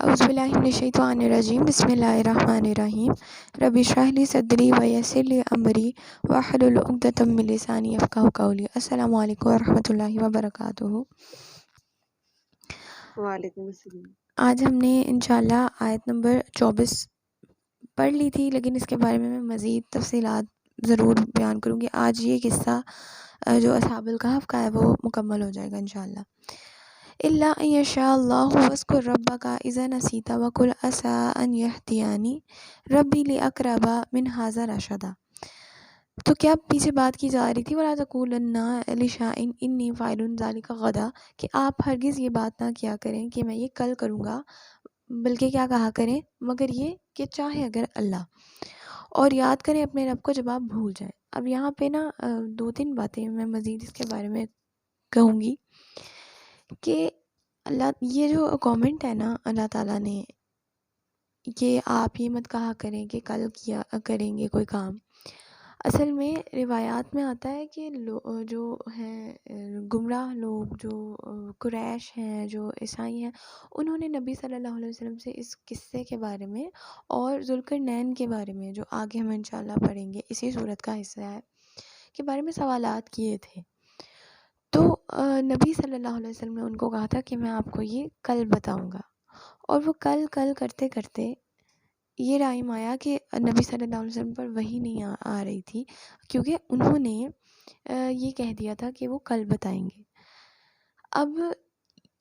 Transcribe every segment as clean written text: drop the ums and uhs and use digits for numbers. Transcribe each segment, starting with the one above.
اعوذ باللہ من الشیطان الرجیم بسم اللہ الرحمن الرحیم رب اشرح لی صدری ویسر لی امری واحلل عقدۃ من لسانی یفقہوا قولی۔ السلام علیکم ورحمۃ اللہ وبرکاتہ۔ وعلیکم السلام۔ آج ہم نے انشاءاللہ آیت نمبر 24 پڑھ لی تھی، لیکن اس کے بارے میں مزید تفصیلات ضرور بیان کروں گی۔ آج یہ قصہ جو اصحاب الکہف کا ہے وہ مکمل ہو جائے گا انشاءاللہ۔ الا ان یشاء اللہ واذکر ربک اذا نسیت وقل عسى ان یہدینی ربی لاقرب من ھذا رشدا۔ تو کیا پیچھے بات کی جا رہی تھی ولا تقولن لشیء انی فاعل ذلک غدا، کہ آپ ہرگز یہ بات نہ کیا کریں کہ میں یہ کل کروں گا، بلکہ کیا کہا کریں مگر یہ کہ چاہے اگر اللہ، اور یاد کریں اپنے رب کو جب آپ بھول جائیں۔ اب یہاں پہ نا دو تین باتیں میں مزید اس کے بارے میں کہوں گی کہ اللہ، یہ جو کامنٹ ہے نا اللہ تعالیٰ نے کہ آپ یہ مت کہا کریں کہ کل کیا کریں گے کوئی کام، اصل میں روایات میں آتا ہے کہ جو ہیں گمراہ لوگ، جو قریش ہیں، جو عیسائی ہیں، انہوں نے نبی صلی اللہ علیہ وسلم سے اس قصے کے بارے میں اور ذوالقرنین کے بارے میں، جو آگے ہم انشاءاللہ پڑھیں گے، اسی صورت کا حصہ ہے، کے بارے میں سوالات کیے تھے۔ تو نبی صلی اللہ علیہ وسلم نے ان کو کہا تھا کہ میں آپ کو یہ کل بتاؤں گا، اور وہ کل کرتے کرتے یہ رائم آیا کہ نبی صلی اللہ علیہ وسلم پر وحی نہیں آ رہی تھی، کیونکہ انہوں نے یہ کہہ دیا تھا کہ وہ کل بتائیں گے۔ اب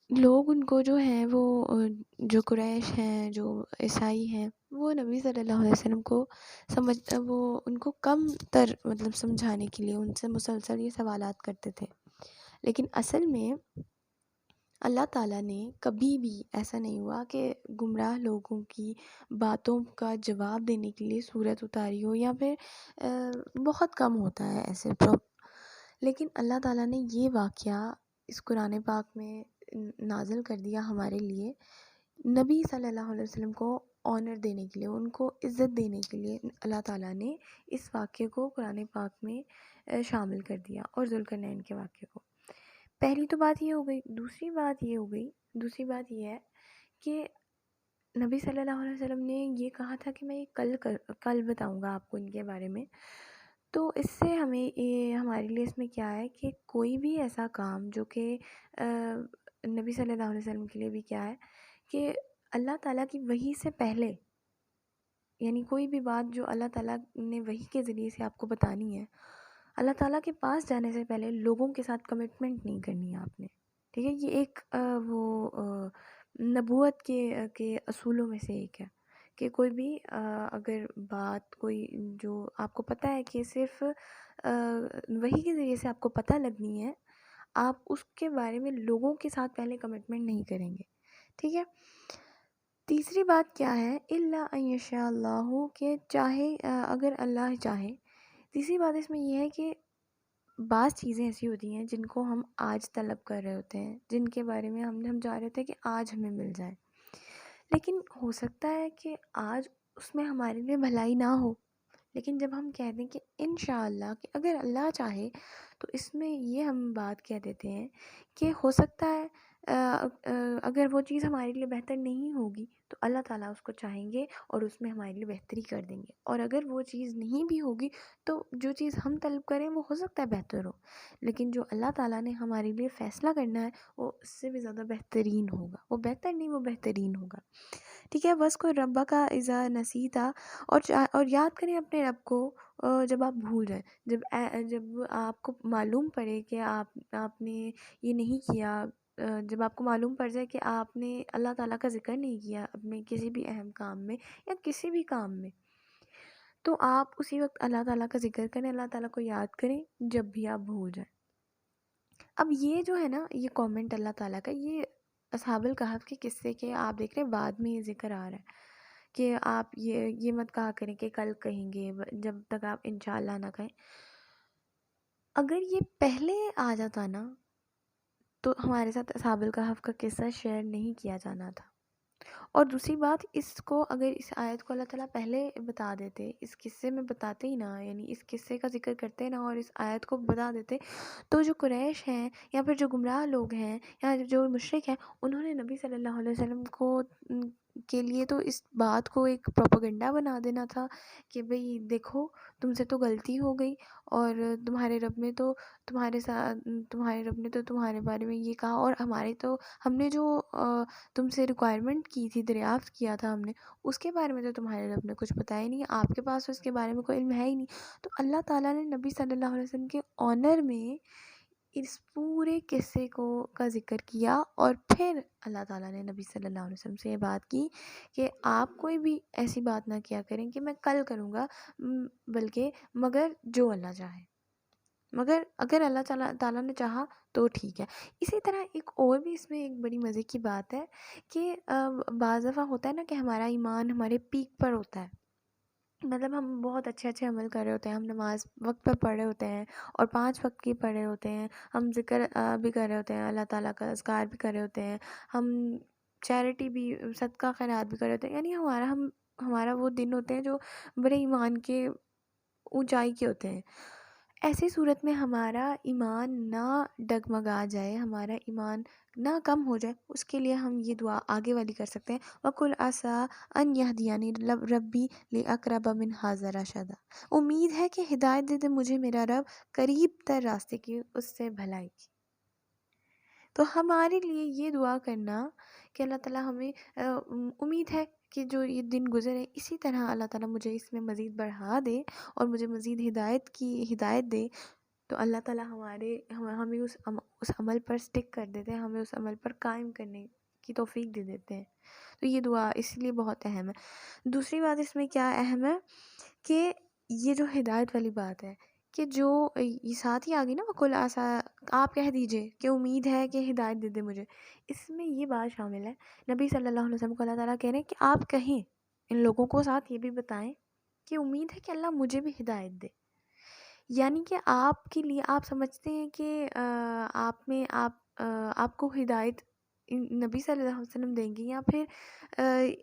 لوگ ان کو جو ہیں وہ جو قریش ہیں، جو عیسائی ہیں، وہ نبی صلی اللہ علیہ وسلم کو وہ ان کو کم تر مطلب سمجھانے کے لیے ان سے مسلسل یہ سوالات کرتے تھے، لیکن اصل میں اللہ تعالیٰ نے کبھی بھی ایسا نہیں ہوا کہ گمراہ لوگوں کی باتوں کا جواب دینے کے لیے صورت اتاری ہو، یا پھر بہت کم ہوتا ہے ایسے لیکن اللہ تعالیٰ نے یہ واقعہ اس قرآن پاک میں نازل کر دیا ہمارے لیے، نبی صلی اللہ علیہ وسلم کو آنر دینے کے لیے، ان کو عزت دینے کے لیے اللہ تعالیٰ نے اس واقعے کو قرآن پاک میں شامل کر دیا، اور ذوالقرنین کے واقعے کو۔ پہلی تو بات یہ ہو گئی۔ دوسری بات یہ ہے کہ نبی صلی اللہ علیہ وسلم نے یہ کہا تھا کہ میں یہ کل بتاؤں گا آپ کو ان کے بارے میں، تو اس سے ہمارے لیے اس میں کیا ہے کہ کوئی بھی ایسا کام جو کہ نبی صلی اللہ علیہ وسلم کے لیے بھی کیا ہے کہ اللہ تعالیٰ کی وحی سے پہلے، یعنی کوئی بھی بات جو اللہ تعالیٰ نے وحی کے ذریعے سے آپ کو بتانی ہے، اللہ تعالیٰ کے پاس جانے سے پہلے لوگوں کے ساتھ کمٹمنٹ نہیں کرنی ہے آپ نے، ٹھیک ہے؟ یہ ایک نبوت کے اصولوں میں سے ایک ہے کہ کوئی بھی اگر بات کوئی جو آپ کو پتہ ہے کہ صرف وحی کے ذریعے سے آپ کو پتہ لگنی ہے، آپ اس کے بارے میں لوگوں کے ساتھ پہلے کمٹمنٹ نہیں کریں گے، ٹھیک ہے؟ تیسری بات کیا ہے؟ الا ان یشاء اللہ، کہ چاہے اگر اللہ چاہے۔ تیسری بات اس میں یہ ہے کہ بعض چیزیں ایسی ہوتی ہیں جن کو ہم آج طلب کر رہے ہوتے ہیں، جن کے بارے میں ہم چاہ رہے ہوتے ہیں کہ آج ہمیں مل جائے، لیکن ہو سکتا ہے کہ آج اس میں ہمارے لیے بھلائی نہ ہو، لیکن جب ہم کہہ دیں کہ انشاءاللہ، کہ اگر اللہ چاہے، تو اس میں یہ ہم بات کہہ دیتے ہیں کہ ہو سکتا ہے اگر وہ چیز ہمارے لیے بہتر نہیں ہوگی تو اللہ تعالیٰ اس کو چاہیں گے اور اس میں ہمارے لیے بہتری کر دیں گے، اور اگر وہ چیز نہیں بھی ہوگی تو جو چیز ہم طلب کریں وہ ہو سکتا ہے بہتر ہو، لیکن جو اللہ تعالیٰ نے ہمارے لیے فیصلہ کرنا ہے وہ اس سے بھی زیادہ بہترین ہوگا، وہ بہتر نہیں، وہ بہترین ہوگا، ٹھیک ہے؟ بس کوئی ربا کا اذا نسیتا، اور یاد کریں اپنے رب کو جب آپ بھول جائیں، جب آپ کو معلوم پڑے کہ آپ نے یہ نہیں کیا، جب آپ کو معلوم پڑ جائے کہ آپ نے اللہ تعالیٰ کا ذکر نہیں کیا اپنے کسی بھی اہم کام میں یا کسی بھی کام میں، تو آپ اسی وقت اللہ تعالیٰ کا ذکر کریں، اللہ تعالیٰ کو یاد کریں جب بھی آپ بھول جائیں۔ اب یہ جو ہے نا، یہ کامنٹ اللہ تعالیٰ کا، یہ اصحاب الکہف کے قصے کے آپ دیکھ رہے ہیں بعد میں یہ ذکر آ رہا ہے کہ آپ یہ مت کہا کریں کہ کل کہیں گے، جب تک آپ انشاءاللہ نہ کہیں۔ اگر یہ پہلے آ جاتا نا تو ہمارے ساتھ اصحاب الکہف کا قصہ شیئر نہیں کیا جانا تھا، اور دوسری بات، اس کو اگر اس آیت کو اللہ تعالیٰ پہلے بتا دیتے، اس قصے میں بتاتے ہی نا، یعنی اس قصے کا ذکر کرتے نا اور اس آیت کو بتا دیتے، تو جو قریش ہیں یا پھر جو گمراہ لوگ ہیں یا جو مشرک ہیں، انہوں نے نبی صلی اللہ علیہ وسلم کو کے لیے تو اس بات کو ایک پروپیگنڈا بنا دینا تھا کہ بھئی دیکھو تم سے تو غلطی ہو گئی، اور تمہارے رب نے تو تمہارے بارے میں یہ کہا، اور ہم نے جو تم سے ریکوائرمنٹ کی تھی، دریافت کیا تھا ہم نے، اس کے بارے میں تو تمہارے رب نے کچھ بتایا ہی نہیں، آپ کے پاس اس کے بارے میں کوئی علم ہے ہی نہیں۔ تو اللہ تعالیٰ نے نبی صلی اللہ علیہ وسلم کے آنر میں اس پورے قصے کا ذکر کیا، اور پھر اللہ تعالیٰ نے نبی صلی اللہ علیہ وسلم سے یہ بات کی کہ آپ کوئی بھی ایسی بات نہ کیا کریں کہ میں کل کروں گا، بلکہ مگر جو اللہ چاہے، مگر اگر اللہ تعالیٰ نے چاہا تو ٹھیک ہے۔ اسی طرح ایک اور بھی اس میں ایک بڑی مزے کی بات ہے کہ بعض دفعہ ہوتا ہے نا کہ ہمارا ایمان ہمارے پیک پر ہوتا ہے، مطلب ہم بہت اچھے ہمل کر رہے ہوتے ہیں، ہم نماز وقت پر پڑھ رہے ہوتے ہیں، اور 5 وقت کی پڑھ رہے ہوتے ہیں، ہم ذکر بھی کر رہے ہوتے ہیں، اللہ تعالیٰ کا اذکار بھی کر رہے ہوتے ہیں، ہم چیریٹی بھی، صدقہ خیرات بھی کر رہے ہوتے ہیں، یعنی ہمارا وہ دن ہوتے ہیں جو بڑے ایمان کے اونچائی کے ہوتے ہیں۔ ایسی صورت میں ہمارا ایمان نہ ڈگمگا جائے، ہمارا ایمان نہ کم ہو جائے، اس کے لیے ہم یہ دعا آگے والی کر سکتے ہیں، وَقُلْ عَسَىٰ أَنْ يَهْدِيَنِي رَبِّي لِأَقْرَبَ مِنْ هَٰذَا رَشَدًا۔ امید ہے کہ ہدایت دے دے مجھے میرا رب قریب تر راستے کی، اس سے بھلائی کی۔ تو ہمارے لیے یہ دعا کرنا کہ اللہ تعالیٰ ہمیں امید ہے کہ جو یہ دن گزرے اسی طرح اللہ تعالیٰ مجھے اس میں مزید بڑھا دے اور مجھے مزید ہدایت دے، تو اللہ تعالیٰ ہمیں اس عمل پر سٹک کر دیتے ہیں، ہمیں اس عمل پر قائم کرنے کی توفیق دے دیتے ہیں۔ تو یہ دعا اس لیے بہت اہم ہے۔ دوسری بات اس میں کیا اہم ہے کہ یہ جو ہدایت والی بات ہے، کہ جو یہ ساتھ ہی آگئی نا، وَقُلْ عَسَىٰ، آپ کہہ دیجئے کہ امید ہے کہ ہدایت دے دے مجھے، اس میں یہ بات شامل ہے، نبی صلی اللہ علیہ وسلم کو اللہ تعالیٰ کہہ رہے ہیں کہ آپ کہیں ان لوگوں کو، ساتھ یہ بھی بتائیں کہ امید ہے کہ اللہ مجھے بھی ہدایت دے۔ یعنی کہ آپ کے لیے، آپ سمجھتے ہیں کہ آپ کو ہدایت نبی صلی اللہ علیہ وسلم دیں گے، یا پھر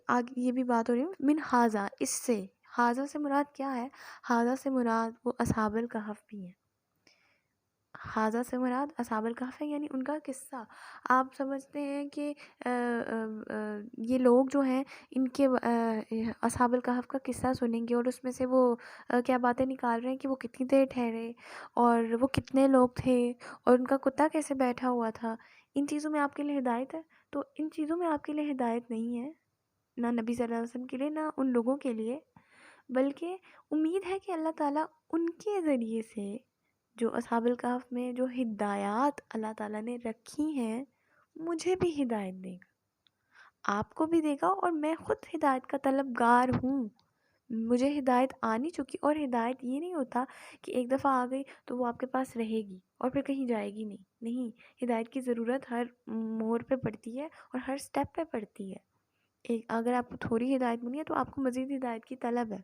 آگے یہ بھی بات ہو رہی ہے من حاذا، اس سے، حاذا سے مراد کیا ہے؟ حاذا سے مراد وہ اصحاب الکہف بھی ہیں، حاذا سے مراد اصحاب الکہف ہے، یعنی ان کا قصہ۔ آپ سمجھتے ہیں کہ یہ لوگ جو ہیں ان کے اصحاب الکہف کا قصہ سنیں گے، اور اس میں سے وہ کیا باتیں نکال رہے ہیں کہ وہ کتنی دیر ٹھہرے، اور وہ کتنے لوگ تھے، اور ان کا کتا کیسے بیٹھا ہوا تھا، ان چیزوں میں آپ کے لیے ہدایت ہے؟ تو ان چیزوں میں آپ کے لیے ہدایت نہیں ہے، نہ نبی صلی اللہ علیہ وسلم کے لیے، نہ ان لوگوں کے لیے، بلکہ امید ہے کہ اللہ تعالیٰ ان کے ذریعے سے، جو اصحاب الکہف میں جو ہدایات اللہ تعالیٰ نے رکھی ہیں، مجھے بھی ہدایت دے گا، آپ کو بھی دے گا، اور میں خود ہدایت کا طلبگار ہوں، مجھے ہدایت آنی چکی۔ اور ہدایت یہ نہیں ہوتا کہ ایک دفعہ آ گئی تو وہ آپ کے پاس رہے گی اور پھر کہیں جائے گی نہیں، ہدایت کی ضرورت ہر موڑ پہ پڑتی ہے اور ہر سٹیپ پہ پڑتی ہے۔ اگر آپ کو تھوڑی ہدایت ملی ہے تو آپ کو مزید ہدایت کی طلب ہے،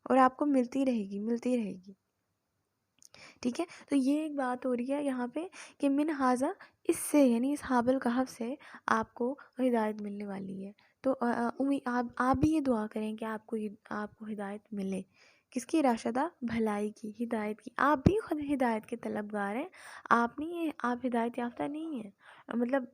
اور آپ کو ملتی رہے گی، ٹھیک ہے۔ تو یہ ایک بات ہو رہی ہے یہاں پہ کہ من حاذا، اس سے، یعنی اصحاب الکہف سے آپ کو ہدایت ملنے والی ہے۔ تو آپ بھی یہ دعا کریں کہ آپ کو ہدایت ملے، کس کی؟ راشدہ، بھلائی کی، ہدایت کی۔ آپ بھی خود ہدایت کے طلبگار ہیں، آپ ہدایت یافتہ نہیں ہیں، مطلب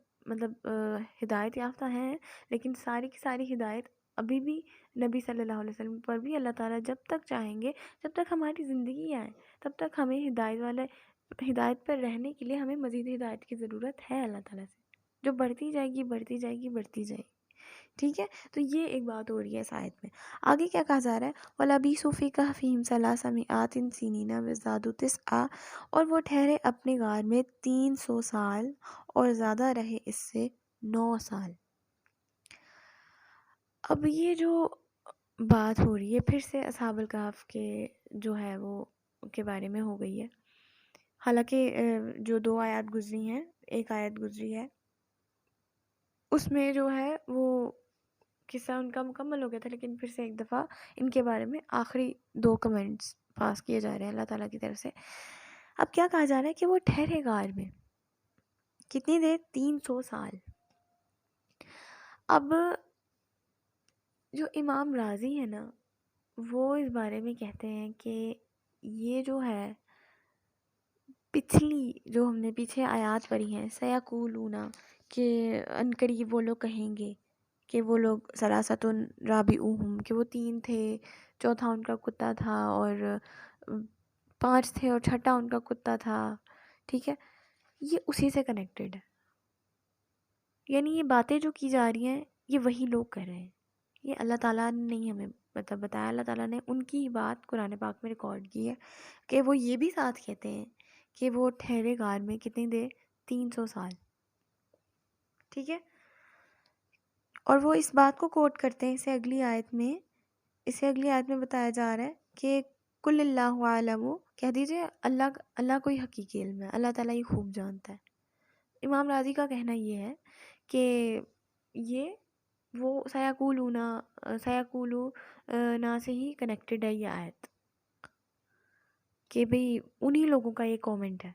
ہدایت یافتہ ہیں، لیکن ساری کی ساری ہدایت ابھی بھی نبی صلی اللہ علیہ وسلم پر بھی اللہ تعالیٰ جب تک چاہیں گے، جب تک ہماری زندگی آئے، تب تک ہمیں ہدایت پر رہنے کے لیے ہمیں مزید ہدایت کی ضرورت ہے اللہ تعالیٰ سے، جو بڑھتی جائے گی۔ ٹھیک ہے، تو یہ ایک بات ہو رہی ہے اس آیت میں۔ آگے کیا کہا جا رہا ہے؟ وَلَبِثُوا فِي كَهْفِهِمْ ثَلَاثَ مِائَاتٍ سِنِينَ وَازْدَادُوا تِسْعًا، اور وہ ٹھہرے اپنے غار میں 300 سال، اور زیادہ رہے اس سے 9 سال۔ اب یہ جو بات ہو رہی ہے پھر سے اصحاب الکہف کے جو ہے وہ کے بارے میں ہو گئی ہے، حالانکہ جو 2 آیات گزری ہیں، ایک آیت گزری ہے، اس میں جو ہے وہ قصہ ان کا مکمل ہو گیا تھا، لیکن پھر سے ایک دفعہ ان کے بارے میں آخری 2 کمنٹس پاس کیے جا رہے ہیں اللہ تعالیٰ کی طرف سے۔ اب کیا کہا جا رہا ہے کہ وہ ٹھہرے غار میں کتنی دیر؟ 300 سال۔ اب جو امام راضی ہے نا، وہ اس بارے میں کہتے ہیں کہ یہ جو ہے پچھلی جو ہم نے پیچھے آیات پڑھی ہیں، سیقولون، کہ عنقریب وہ لوگ کہیں گے کہ وہ لوگ سلاستن رابعہم، کہ وہ 3 تھے، چوتھا ان کا کتا تھا، اور 5 تھے اور چھٹا ان کا کتا تھا. ٹھیک ہے، یہ اسی سے کنیکٹڈ ہے. یعنی یہ باتیں جو کی جا رہی ہیں یہ وہی لوگ کر رہے ہیں. یہ اللہ تعالیٰ نے نہیں ہمیں بتایا، اللہ تعالیٰ نے ان کی بات قرآن پاک میں ریکارڈ کی ہے کہ وہ یہ بھی ساتھ کہتے ہیں کہ وہ ٹھہرے غار میں کتنی دیر؟ 300 سال. ٹھیک ہے، اور وہ اس بات کو کوٹ کرتے ہیں اسے اگلی آیت میں بتایا جا رہا ہے کہ کل اللہ عالم، کہہ دیجئے اللہ کو ہی حقیقی علم ہے، اللہ تعالیٰ ہی خوب جانتا ہے. امام راضی کا کہنا یہ ہے کہ یہ وہ سیقولونا سے ہی کنیکٹڈ ہے یہ آیت، کہ بھئی انہی لوگوں کا یہ کومنٹ ہے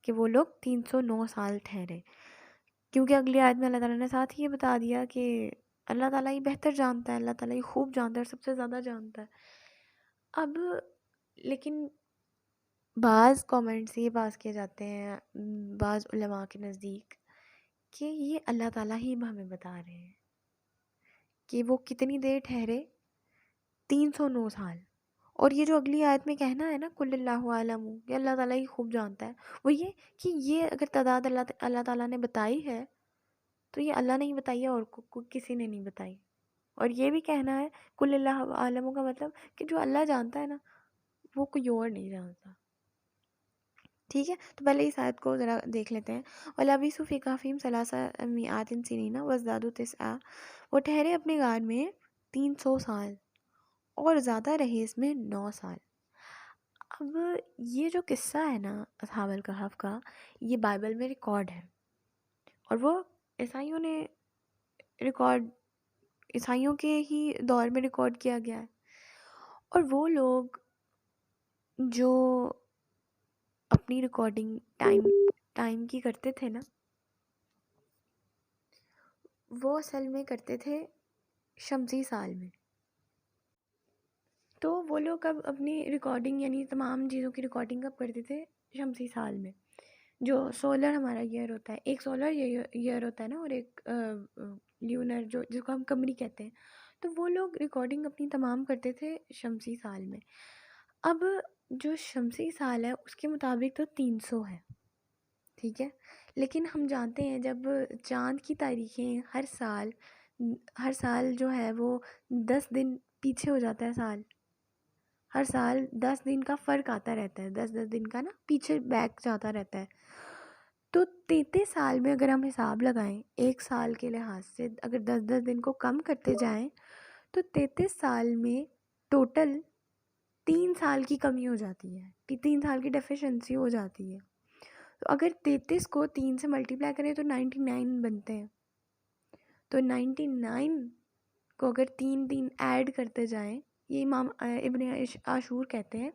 کہ وہ لوگ 309 سال ٹھہرے، کیونکہ اگلی آیت میں اللہ تعالیٰ نے ساتھ ہی یہ بتا دیا کہ اللہ تعالیٰ ہی بہتر جانتا ہے، اللہ تعالیٰ ہی خوب جانتا ہے اور سب سے زیادہ جانتا ہے. اب لیکن بعض کومنٹس یہ پاس کیے جاتے ہیں بعض علماء کے نزدیک کہ یہ اللہ تعالیٰ ہی ہمیں بتا رہے ہیں کہ وہ کتنی دیر ٹھہرے؟ 309 سال. اور یہ جو اگلی آیت میں کہنا ہے نا کل اللہ عالم، کہ اللہ تعالیٰ ہی خوب جانتا ہے، وہ یہ کہ یہ اگر تعداد اللہ تعالیٰ نے بتائی ہے تو یہ اللہ نے ہی بتائی ہے اور کسی نے نہیں بتائی. اور یہ بھی کہنا ہے کل اللہ عالم کا مطلب کہ جو اللہ جانتا ہے نا وہ کوئی اور نہیں جانتا. ٹھیک ہے، تو پہلے اس آیت کو ذرا دیکھ لیتے ہیں. وَلَبِثُوا فِي كَهْفِهِمْ ثَلَاثَ مِائَاتٍ سِنِينَ وَازْدَادُوا تِسْعًا، وہ ٹھہرے اپنے غار میں 300 سال اور زیادہ رہے اس میں 9 سال. اب یہ جو قصہ ہے نا اصحاب الکہف کا، یہ بائبل میں ریکارڈ ہے، اور وہ عیسائیوں کے ہی دور میں ریکارڈ کیا گیا ہے. اور وہ لوگ جو اپنی ریکارڈنگ ٹائم کی کرتے تھے نا، وہ اصل میں کرتے تھے شمسی سال میں. تو وہ لوگ اب اپنی ریکارڈنگ یعنی تمام چیزوں کی ریکارڈنگ کب کرتے تھے؟ شمسی سال میں. جو سولر ہمارا ایئر ہوتا ہے، ایک سولر ایئر ہوتا ہے نا، اور ایک لیونر جس کو ہم قمری کہتے ہیں. تو وہ لوگ ریکارڈنگ اپنی تمام کرتے تھے شمسی سال میں. اب جو شمسی سال ہے اس کے مطابق تو 300 ہے. ٹھیک ہے، لیکن ہم جانتے ہیں جب چاند کی تاریخیں ہر سال جو ہے وہ 10 دن پیچھے ہو جاتا ہے. ہر سال 10 دن کا فرق آتا رہتا ہے، 10 دن کا نا پیچھے بیک جاتا رہتا ہے. تو 33 سال میں اگر ہم حساب لگائیں ایک سال کے لحاظ سے، اگر 10 دن کو کم کرتے جائیں تو 33 سال میں ٹوٹل 3 سال کی کمی ہو جاتی ہے، 3 سال کی ڈیفیشنسی ہو جاتی ہے. تو اگر 33 کو 3 سے ملٹیپلائی کریں تو 99 بنتے ہیں. تو 99 کو اگر 3 ایڈ کرتے جائیں، یہ امام ابن عاشور کہتے ہیں،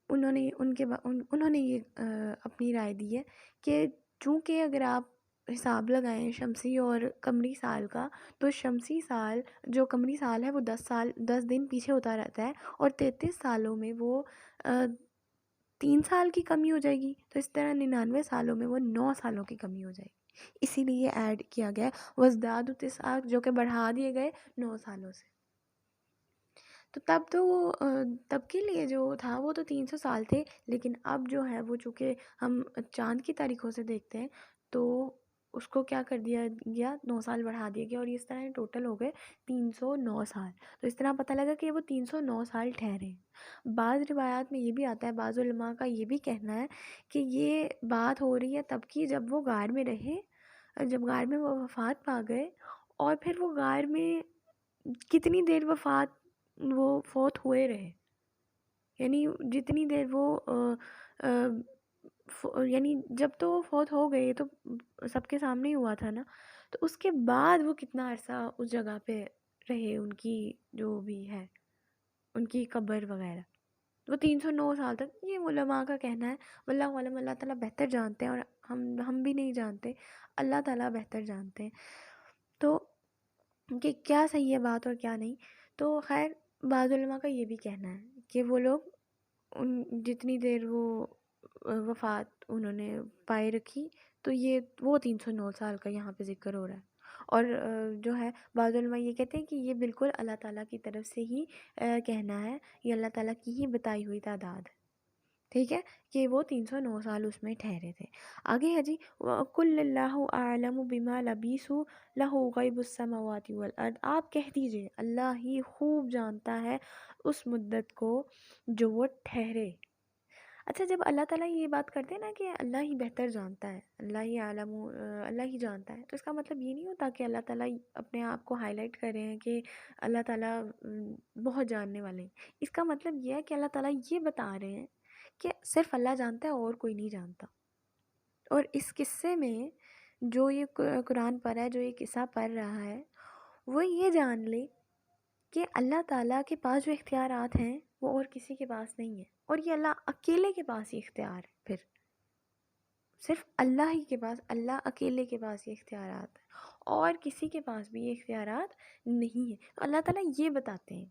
انہوں نے یہ اپنی رائے دی ہے کہ چونکہ اگر آپ حساب لگائیں شمسی اور قمری سال کا، تو شمسی سال جو قمری سال ہے وہ 10 دن پیچھے ہوتا رہتا ہے، اور 33 سالوں میں وہ 3 سال کی کمی ہو جائے گی. تو اس طرح 99 سالوں میں وہ 9 سالوں کی کمی ہو جائے گی. اسی لیے ایڈ کیا گیا وزداد تسعہ، جو کہ بڑھا دیے گئے 9 سالوں سے. تو تب کے لیے جو تھا وہ تو 300 سال تھے، لیکن اب جو ہے وہ چونکہ ہم چاند کی تاریخوں سے دیکھتے ہیں تو اس کو کیا کر دیا گیا، 9 سال بڑھا دیا گیا، اور اس طرح ٹوٹل ہو گئے 309 سال. تو اس طرح پتہ لگا کہ وہ 309 سال ٹھہرے. بعض روایات میں یہ بھی آتا ہے، بعض علماء کا یہ بھی کہنا ہے کہ یہ بات ہو رہی ہے تب کی جب وہ غار میں رہے، جب غار میں وہ وفات پا گئے، اور پھر وہ غار میں کتنی دیر وہ فوت ہوئے رہے. یعنی جتنی دیر یعنی جب تو وہ فوت ہو گئے تو سب کے سامنے ہی ہوا تھا نا، تو اس کے بعد وہ کتنا عرصہ اس جگہ پہ رہے، ان کی جو بھی ہے ان کی قبر وغیرہ، وہ 309 سال تک. یہ علماء کا کہنا ہے، واللہ عالم، اللہ تعالیٰ بہتر جانتے ہیں، اور ہم بھی نہیں جانتے، اللہ تعالیٰ بہتر جانتے ہیں. تو کہ کیا صحیح ہے بات اور کیا نہیں. تو خیر بعض علماء کا یہ بھی کہنا ہے کہ وہ لوگ جتنی دیر وہ وفات انہوں نے پائے رکھی، تو وہ 309 سال کا یہاں پہ ذکر ہو رہا ہے. اور جو ہے بعض علماء یہ کہتے ہیں کہ یہ بالکل اللہ تعالیٰ کی طرف سے ہی کہنا ہے، یہ اللہ تعالیٰ کی ہی بتائی ہوئی تعداد ہے، ٹھیک ہے، کہ وہ 309 سال اس میں ٹھہرے تھے۔ آگے ہے جی قُلِ اللّٰهُ أَعْلَمُ بِمَا لَبِثُوا لَهُ غَيْبُ السَّمَاوَاتِ وَالْأَرْضِ، آپ کہہ دیجئے اللہ ہی خوب جانتا ہے اس مدت کو جو وہ ٹھہرے۔ اچھا، جب اللہ تعالیٰ یہ بات کرتے ہیں نا کہ اللہ ہی بہتر جانتا ہے، اللہ ہی عالم، اللہ ہی جانتا ہے، تو اس کا مطلب یہ نہیں ہوتا کہ اللہ تعالیٰ اپنے آپ کو ہائی لائٹ کر رہے ہیں کہ اللہ تعالیٰ بہت جاننے والے ہیں۔ اس کا مطلب یہ ہے کہ اللہ تعالیٰ یہ بتا رہے ہیں کہ صرف اللہ جانتا ہے اور کوئی نہیں جانتا۔ اور اس قصے میں جو یہ قرآن پڑھ رہا ہے، جو یہ قصہ پڑھ رہا ہے، وہ یہ جان لے کہ اللہ تعالیٰ کے پاس جو اختیارات ہیں وہ اور کسی کے پاس نہیں ہے، اور یہ اللہ اکیلے کے پاس ہی اختیار ہے، پھر صرف اللہ ہی کے پاس، اللہ اکیلے کے پاس یہ اختیارات ہیں، اور کسی کے پاس بھی یہ اختیارات نہیں ہیں۔ تو اللہ تعالیٰ یہ بتاتے ہیں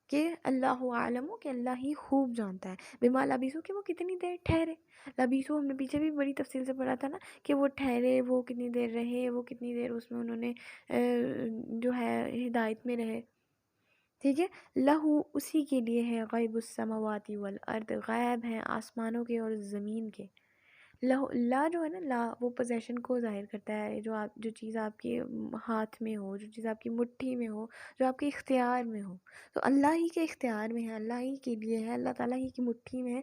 کہ اللہ عالم، کہ اللہ ہی خوب جانتا ہے بما لبثوا، کہ وہ کتنی دیر ٹھہرے۔ لبثوا ہم نے پیچھے بھی بڑی تفصیل سے پڑھا تھا نا کہ وہ ٹھہرے، وہ کتنی دیر رہے، وہ کتنی دیر اس میں انہوں نے جو ہے ہدایت میں رہے، ٹھیک ہے۔ لہو، اسی کے لیے ہے، غیب السماوات والارض، غیب ہیں آسمانوں کے اور زمین کے۔ لہو، لا جو ہے نا، لا وہ پوزیشن کو ظاہر کرتا ہے، جو چیز آپ کے ہاتھ میں ہو، جو چیز آپ کی مٹھی میں ہو، جو آپ کے اختیار میں ہو، تو اللہ ہی کے اختیار میں ہے، اللہ ہی کے لیے ہے، اللہ تعالیٰ ہی کی مٹھی میں ہے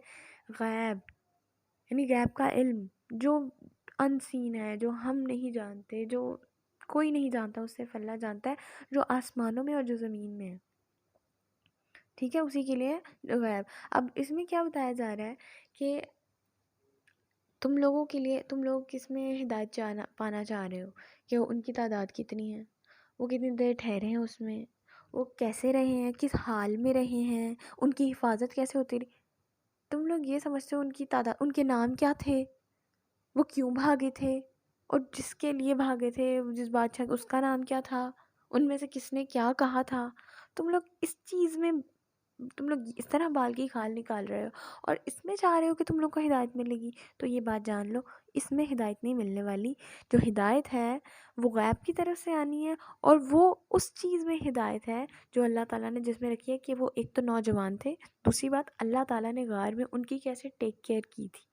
غیب، یعنی غیب کا علم، جو ان سین ہے، جو ہم نہیں جانتے، جو کوئی نہیں جانتا، اس صرف اللہ جانتا ہے، جو آسمانوں میں اور جو زمین میں ہے، ٹھیک ہے، اسی کے لیے غیب۔ اب اس میں کیا بتایا جا رہا ہے کہ تم لوگوں کے لیے، تم لوگ کس میں ہدایت پانا چاہ رہے ہو، کہ ان کی تعداد کتنی ہے، وہ کتنی دیر ٹھہرے ہیں اس میں، وہ کیسے رہے ہیں، کس حال میں رہے ہیں، ان کی حفاظت کیسے ہوتی رہی۔ تم لوگ یہ سمجھتے ہو ان کی تعداد، ان کے نام کیا تھے، وہ کیوں بھاگے تھے، اور جس کے لیے بھاگے تھے، جس بادشاہ، اس کا نام کیا تھا، ان میں سے کس نے کیا کہا تھا۔ تم لوگ اس چیز میں، تم لوگ اس طرح بال کی کھال نکال رہے ہو، اور اس میں چاہ رہے ہو کہ تم لوگ کو ہدایت ملے گی، تو یہ بات جان لو، اس میں ہدایت نہیں ملنے والی۔ جو ہدایت ہے وہ غیب کی طرف سے آنی ہے، اور وہ اس چیز میں ہدایت ہے جو اللہ تعالیٰ نے جس میں رکھی ہے، کہ وہ ایک تو نوجوان تھے، دوسری بات اللہ تعالیٰ نے غار میں ان کی کیسے ٹیک کیئر کی تھی،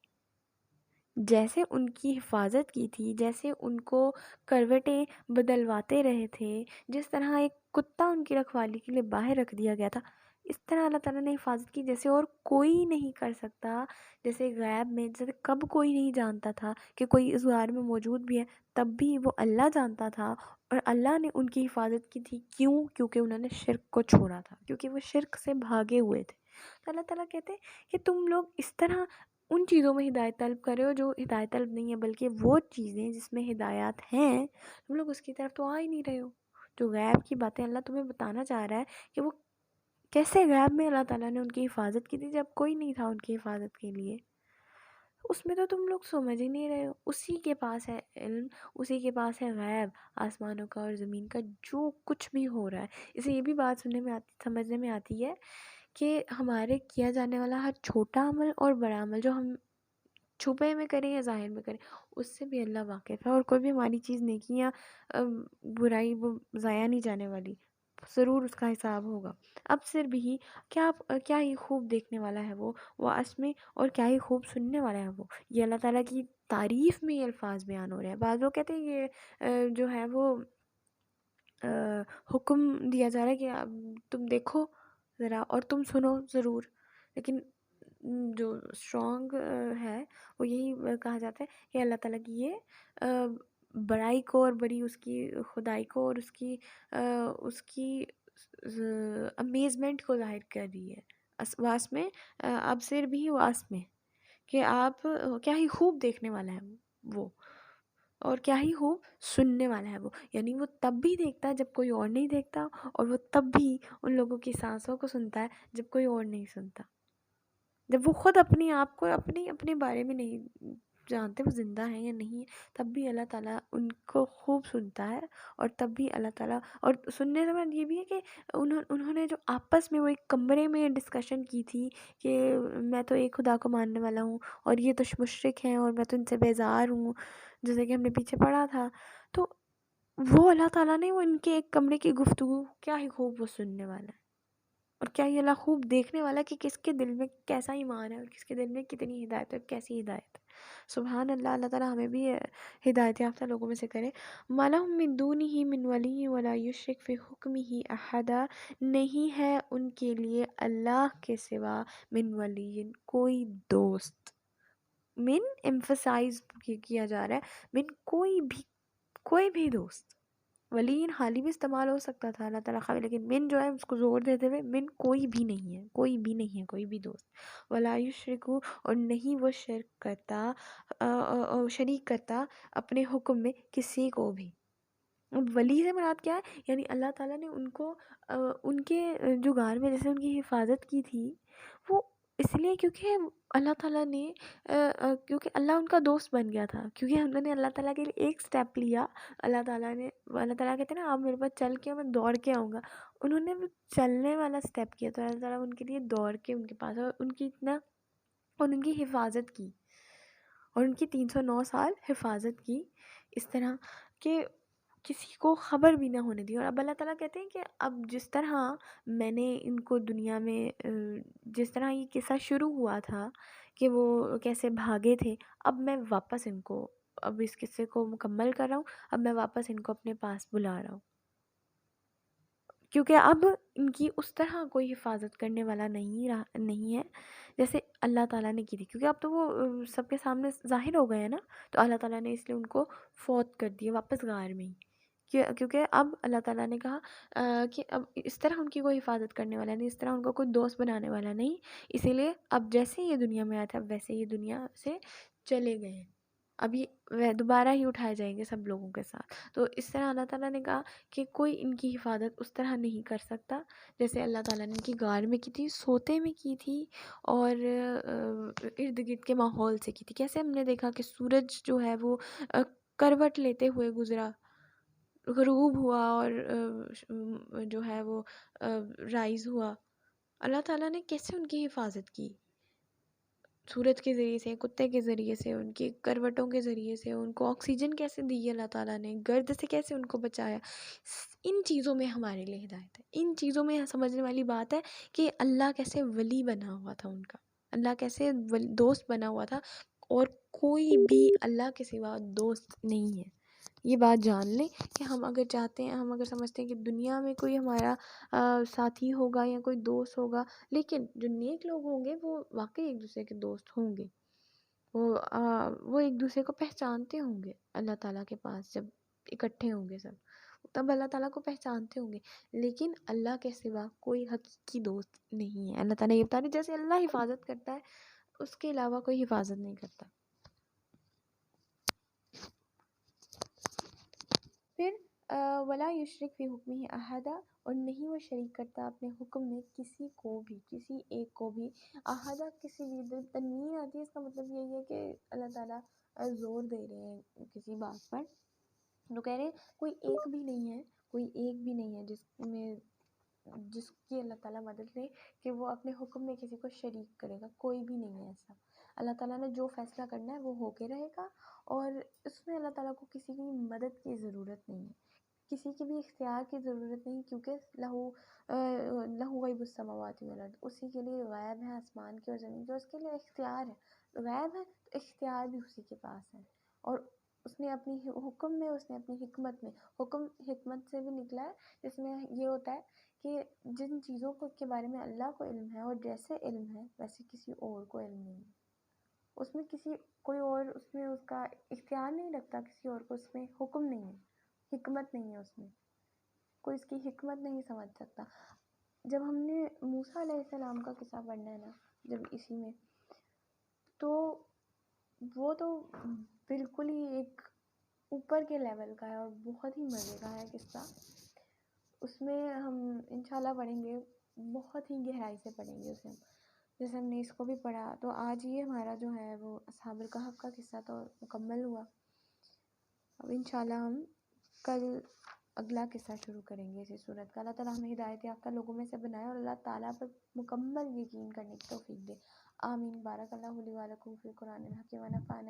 جیسے ان کی حفاظت کی تھی، جیسے ان کو کروٹیں بدلواتے رہے تھے، جس طرح ایک کتا ان کی رکھوالی کے لیے باہر رکھ دیا گیا تھا، اس طرح اللہ تعالیٰ نے حفاظت کی جیسے اور کوئی نہیں کر سکتا۔ جیسے غیب میں، جیسے کب کوئی نہیں جانتا تھا کہ کوئی اس غار میں موجود بھی ہے، تب بھی وہ اللہ جانتا تھا، اور اللہ نے ان کی حفاظت کی تھی، کیوں؟ کیونکہ انہوں نے شرک کو چھوڑا تھا، کیونکہ وہ شرک سے بھاگے ہوئے تھے۔ تو اللہ تعالیٰ کہتے ہیں کہ تم لوگ اس طرح ان چیزوں میں ہدایت طلب کر رہے ہو جو ہدایت طلب نہیں ہے، بلکہ وہ چیزیں جس میں ہدایات ہیں، تم لوگ اس کی طرف تو آ ہی نہیں رہے ہو۔ جو غیب کی باتیں اللہ تمہیں بتانا چاہ رہا ہے کہ وہ کیسے غیب میں اللہ تعالیٰ نے ان کی حفاظت کی تھی جب کوئی نہیں تھا ان کی حفاظت کے لیے، اس میں تو تم لوگ سمجھ ہی نہیں رہے ہو۔ اسی کے پاس ہے علم، اسی کے پاس ہے غیب آسمانوں کا اور زمین کا، جو کچھ بھی ہو رہا ہے۔ اسے یہ بھی بات سننے میں آتی، سمجھنے میں آتی ہے کہ ہمارے کیا جانے والا ہر چھوٹا عمل اور بڑا عمل، جو ہم چھپے میں کریں یا ظاہر میں کریں، اس سے بھی اللہ واقف ہے، اور کوئی بھی ہماری چیز نیکیاں برائی وہ ضائع نہیں جانے والی، ضرور اس کا حساب ہوگا۔ اب صرف بھی کیا ہی خوب دیکھنے والا ہے وہ اسمے، اور کیا ہی خوب سننے والا ہے وہ۔ یہ اللہ تعالیٰ کی تعریف میں یہ الفاظ بیان ہو رہے ہیں۔ بعض لوگ کہتے ہیں یہ جو ہے وہ حکم دیا جا رہا ہے کہ تم دیکھو ذرا اور تم سنو ضرور، لیکن جو اسٹرانگ ہے وہ یہی کہا جاتا ہے کہ اللہ تعالیٰ کی یہ بڑائی کو اور بڑی اس کی خدائی کو اور اس کی امیزمنٹ کو ظاہر کر رہی ہے واس میں، اب صرف بھی واس میں، کہ آپ کیا ہی خوب دیکھنے والا ہے وہ، اور کیا ہی خوب سننے والا ہے وہ، یعنی وہ تب بھی دیکھتا ہے جب کوئی اور نہیں دیکھتا، اور وہ تب بھی ان لوگوں کی سانسوں کو سنتا ہے جب کوئی اور نہیں سنتا، جب وہ خود اپنی آپ کو اپنے بارے میں نہیں جانتے وہ زندہ ہیں یا نہیں، تب بھی اللہ تعالیٰ ان کو خوب سنتا ہے، اور تب بھی اللہ تعالیٰ، اور سننے سے مراد یہ بھی ہے کہ انہوں نے جو آپس میں وہ ایک کمرے میں ڈسکشن کی تھی کہ میں تو ایک خدا کو ماننے والا ہوں، اور یہ تو مشرک ہیں، اور میں تو ان سے بیزار ہوں، جیسے کہ ہم نے پیچھے پڑھا تھا، تو وہ اللہ تعالیٰ نے وہ ان کے ایک کمرے کی گفتگو کیا ہی خوب وہ سننے والا ہے، اور کیا ہی اللہ خوب دیکھنے والا ہے کہ کس کے دل میں کیسا ایمان ہے اور کس کے دل میں کتنی ہدایت ہے اور کیسی ہدایت ہے۔ سبحان اللہ، اللہ تعالیٰ ہمیں بھی ہدایت یافتہ لوگوں میں سے کرے۔ مَا لَهُم مِّن دُونِهِ مِّن وَلِيٍّ وَلَا يُشْرِكُ فِي حُكْمِهِ أَحَدًا، نہیں ہے ان کے لیے اللہ کے سوا من ولی کوئی دوست۔ من ایمفسائز کیا جا رہا ہے، من کوئی بھی دوست۔ ولی حالی بھی استعمال ہو سکتا تھا اللہ تعالیٰ خواہ، لیکن من جو ہے اس کو زور دیتے ہوئے من کوئی بھی نہیں ہے، کوئی بھی نہیں ہے، کوئی بھی دوست۔ ولا یشرکو، اور نہیں وہ شریک کرتا اپنے حکم میں کسی کو بھی۔ اب ولی سے مراد کیا ہے؟ یعنی اللہ تعالیٰ نے ان کو ان کے جو غار میں جیسے ان کی حفاظت کی تھی، وہ اس لیے کیونکہ اللہ تعالیٰ نے کیونکہ اللہ ان کا دوست بن گیا تھا، کیونکہ انہوں نے اللہ تعالیٰ کے لیے ایک سٹیپ لیا۔ اللہ تعالیٰ کہتے ہیں نا آپ میرے پاس چل کے میں دوڑ کے آؤں گا، انہوں نے وہ چلنے والا سٹیپ کیا تو اللہ تعالیٰ ان کے لیے دوڑ کے ان کے پاس اور ان کی حفاظت کی، اور ان کی 309 سال حفاظت کی، اس طرح کہ کسی کو خبر بھی نہ ہونے دی۔ اور اب اللہ تعالیٰ کہتے ہیں کہ اب جس طرح میں نے ان کو دنیا میں جس طرح یہ قصہ شروع ہوا تھا کہ وہ کیسے بھاگے تھے، اب میں واپس ان کو اب اس قصے کو مکمل کر رہا ہوں، اب میں واپس ان کو اپنے پاس بلا رہا ہوں، کیونکہ اب ان کی اس طرح کوئی حفاظت کرنے والا نہیں ہے جیسے اللہ تعالیٰ نے کی تھی، کیونکہ اب تو وہ سب کے سامنے ظاہر ہو گئے ہیں نا، تو اللہ تعالیٰ نے اس لیے ان کو فوت کر دیا واپس غار میں ہی، کیونکہ اب اللہ تعالیٰ نے کہا کہ اب اس طرح ان کی کوئی حفاظت کرنے والا نہیں، اس طرح ان کو کوئی دوست بنانے والا نہیں، اسی لیے اب جیسے یہ دنیا میں آیا تھا ویسے یہ دنیا سے چلے گئے ہیں، اب یہ دوبارہ ہی اٹھائے جائیں گے سب لوگوں کے ساتھ۔ تو اس طرح اللہ تعالیٰ نے کہا کہ کوئی ان کی حفاظت اس طرح نہیں کر سکتا جیسے اللہ تعالیٰ نے ان کی غار میں کی تھی، سوتے میں کی تھی، اور ارد گرد کے ماحول سے کی تھی۔ کیسے ہم نے دیکھا کہ سورج جو ہے وہ کروٹ لیتے ہوئے گزرا، غروب ہوا اور جو ہے وہ رائز ہوا، اللہ تعالیٰ نے کیسے ان کی حفاظت کی، سورج کے ذریعے سے، کتے کے ذریعے سے، ان کی کروٹوں کے ذریعے سے، ان کو آکسیجن کیسے دی اللہ تعالیٰ نے، گرد سے کیسے ان کو بچایا۔ ان چیزوں میں ہمارے لیے ہدایت ہے، ان چیزوں میں سمجھنے والی بات ہے کہ اللہ کیسے ولی بنا ہوا تھا ان کا، اللہ کیسے دوست بنا ہوا تھا، اور کوئی بھی اللہ کے سوا دوست نہیں ہے۔ یہ بات جان لیں کہ ہم اگر چاہتے ہیں، ہم اگر سمجھتے ہیں کہ دنیا میں کوئی ہمارا ساتھی ہوگا یا کوئی دوست ہوگا، لیکن جو نیک لوگ ہوں گے وہ واقعی ایک دوسرے کے دوست ہوں گے، وہ ایک دوسرے کو پہچانتے ہوں گے اللہ تعالیٰ کے پاس جب اکٹھے ہوں گے سب، تب اللہ تعالیٰ کو پہچانتے ہوں گے، لیکن اللہ کے سوا کوئی حقیقی دوست نہیں ہے۔ اللہ تعالیٰ یہ بتا رہے جیسے اللہ حفاظت کرتا ہے اس کے علاوہ کوئی حفاظت نہیں کرتا۔ پھر ولا یشرک فی حکمہ احدا، اور نہیں وہ شریک کرتا اپنے حکم میں کسی کو بھی، کسی ایک کو بھی، احدا کسی بھی، تنوین آتی ہے اس کا مطلب یہی ہے کہ اللہ تعالیٰ زور دے رہے ہیں کسی بات پر، تو کہہ رہے ہیں کوئی ایک بھی نہیں ہے، کوئی ایک بھی نہیں ہے جس کی اللہ تعالیٰ مدد لے کہ وہ اپنے حکم میں کسی کو شریک کرے گا، کوئی بھی نہیں ہے ایسا۔ اللہ تعالیٰ نے جو فیصلہ کرنا ہے وہ ہو کے رہے گا، اور اس میں اللہ تعالیٰ کو کسی کی مدد کی ضرورت نہیں ہے، کسی کی بھی اختیار کی ضرورت نہیں، کیونکہ لہو غیب السماوات والارض، اسی کے لیے غیب ہے آسمان کی اور زمین کی، اس کے لیے اختیار ہے، غیب ہے تو اختیار بھی اسی کے پاس ہے، اور اس نے اپنی حکم میں، اس نے اپنی حکمت میں، حکم حکمت سے بھی نکلا ہے، جس میں یہ ہوتا ہے کہ جن چیزوں کے بارے میں اللہ کو علم ہے اور جیسے علم ہے ویسے کسی اور کو علم نہیں ہے، اس میں کوئی اور اس میں اس کا اختیار نہیں رکھتا، کسی اور کو اس میں حکم نہیں ہے، حکمت نہیں ہے، اس میں کوئی اس کی حکمت نہیں سمجھ سکتا۔ جب ہم نے موسیٰ علیہ السلام کا قصہ پڑھنا ہے نا، جب اسی میں، تو وہ تو بالکل ہی ایک اوپر کے لیول کا ہے اور بہت ہی مزے کا ہے قصہ، اس میں ہم انشاءاللہ پڑھیں گے، بہت ہی گہرائی سے پڑھیں گے اسے، جیسے ہم نے اس کو بھی پڑھا، تو آج یہ ہمارا جو ہے وہ اصحاب الکہف کا قصہ تو مکمل ہوا۔ اب انشاءاللہ ہم کل اگلا قصہ شروع کریں گے اسی صورت کا۔ اللہ تعالیٰ ہمیں ہدایت یافتہ لوگوں میں سے بنائے اور اللہ تعالیٰ پر مکمل یقین کرنے کی توفیق دے، آمین۔ بارک اللہ لی و لکم فی القرآن الحکیم و نفعنی